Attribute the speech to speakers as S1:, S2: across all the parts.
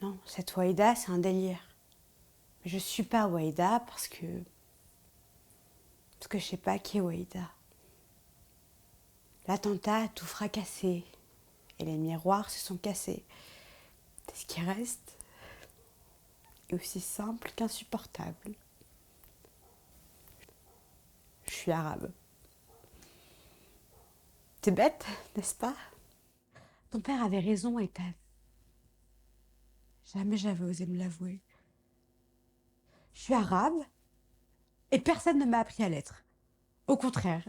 S1: Non, cette Waïda, c'est un délire. Mais je suis pas Waïda parce que je sais pas qui est Waïda. L'attentat a tout fracassé et les miroirs se sont cassés. Et ce qui reste est aussi simple qu'insupportable. Je suis arabe. C'est bête, n'est-ce pas? Ton père avait raison et jamais j'avais osé me l'avouer. Je suis arabe et personne ne m'a appris à l'être. Au contraire,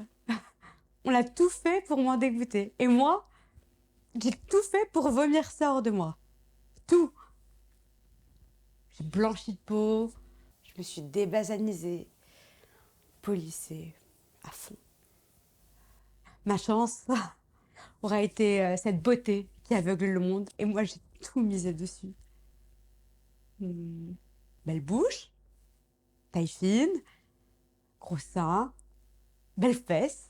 S1: on a tout fait pour m'en dégoûter. Et moi, j'ai tout fait pour vomir ça hors de moi. Tout. J'ai blanchi de peau, je me suis débasanisée, polissée à fond. Ma chance aura été cette beauté qui aveugle le monde et moi j'ai tout misé dessus. Belle bouche, taille fine, gros sein, belles fesses.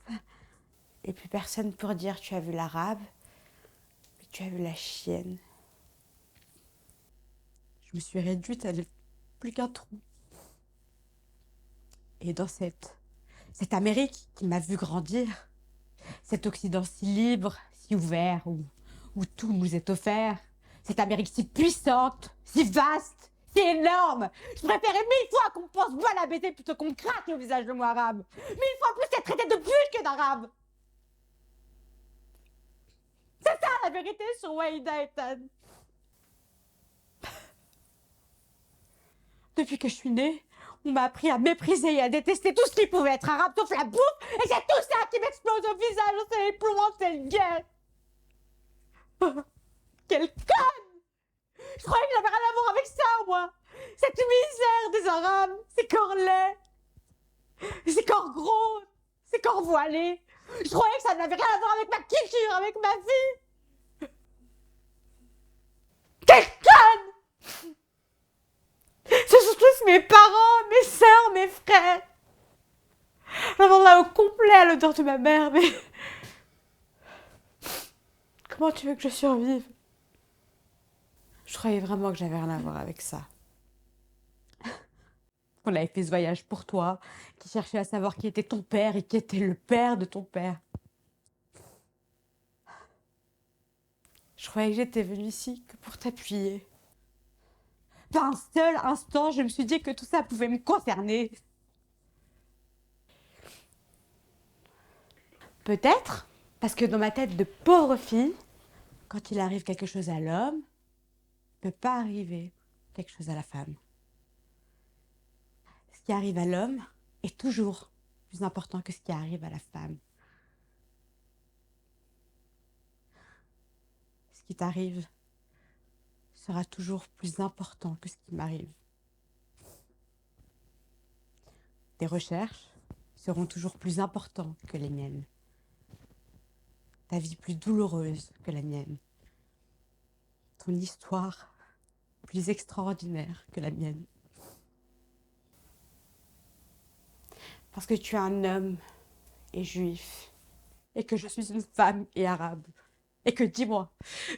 S1: Et puis personne pour dire tu as vu l'arabe, mais tu as vu la chienne. Je me suis réduite à plus qu'un trou. Et dans cette Amérique qui m'a vu grandir, cet Occident si libre, si ouvert, où tout nous est offert, cette Amérique si puissante, si vaste, si énorme, je préférais 1000 fois qu'on me pense voilà à baiser plutôt qu'on me craque le visage de moi arabe. 1000 fois plus être traité de pute que d'arabe. C'est ça la vérité sur Waïda et Tan. Depuis que je suis née, on m'a appris à mépriser et à détester tout ce qui pouvait être arabe, sauf la bouffe, et c'est tout ça qui m'explose au visage, c'est les plombs, c'est le guerre. Quelle conne! Je croyais que j'avais rien à voir avec ça, moi! Cette misère des Arabes, ces corps laids, ces corps gros, ces corps voilés. Je croyais que ça n'avait rien à voir avec ma culture, avec ma vie. Quelle conne! Ce sont tous mes parents, mes sœurs, mes frères. Avant là au complet à l'odeur de ma mère, mais... Comment tu veux que je survive? Je croyais vraiment que j'avais rien à voir avec ça. Qu'on avait fait ce voyage pour toi, qui cherchait à savoir qui était ton père et qui était le père de ton père. Je croyais que j'étais venue ici que pour t'appuyer. Pas un seul instant, je me suis dit que tout ça pouvait me concerner. Peut-être parce que dans ma tête de pauvre fille, quand il arrive quelque chose à l'homme, ne peut pas arriver quelque chose à la femme. Ce qui arrive à l'homme est toujours plus important que ce qui arrive à la femme. Ce qui t'arrive sera toujours plus important que ce qui m'arrive. Tes recherches seront toujours plus importantes que les miennes. Ta vie plus douloureuse que la mienne. Ton histoire plus extraordinaire que la mienne. Parce que tu es un homme et juif. Et que je suis une femme et arabe. Et que, dis-moi,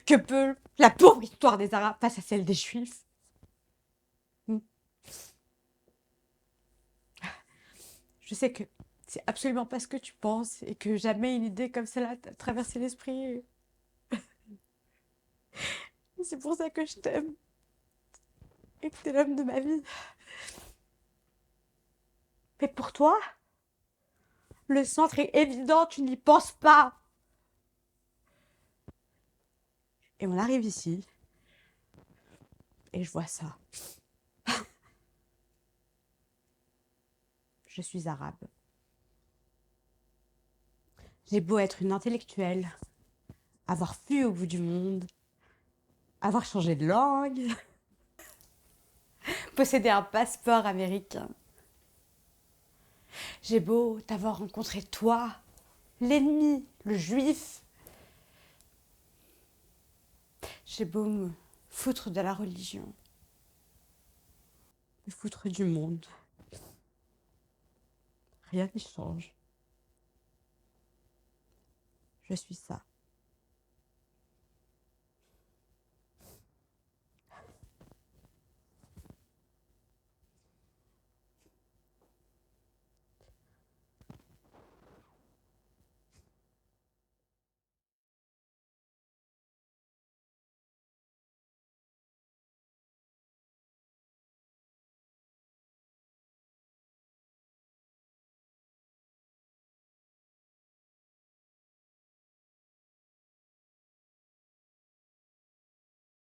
S1: que peut la pauvre histoire des Arabes face à celle des Juifs? Je sais que c'est absolument pas ce que tu penses et que jamais une idée comme celle-là t'a traversé l'esprit. C'est pour ça que je t'aime et que t'es l'homme de ma vie. Mais pour toi, le centre est évident, tu n'y penses pas. Et on arrive ici et je vois ça. Je suis arabe. J'ai beau être une intellectuelle, avoir fui au bout du monde, avoir changé de langue, posséder un passeport américain. J'ai beau t'avoir rencontré toi, l'ennemi, le juif. J'ai beau me foutre de la religion, me foutre du monde. Rien n'y change. Je suis ça.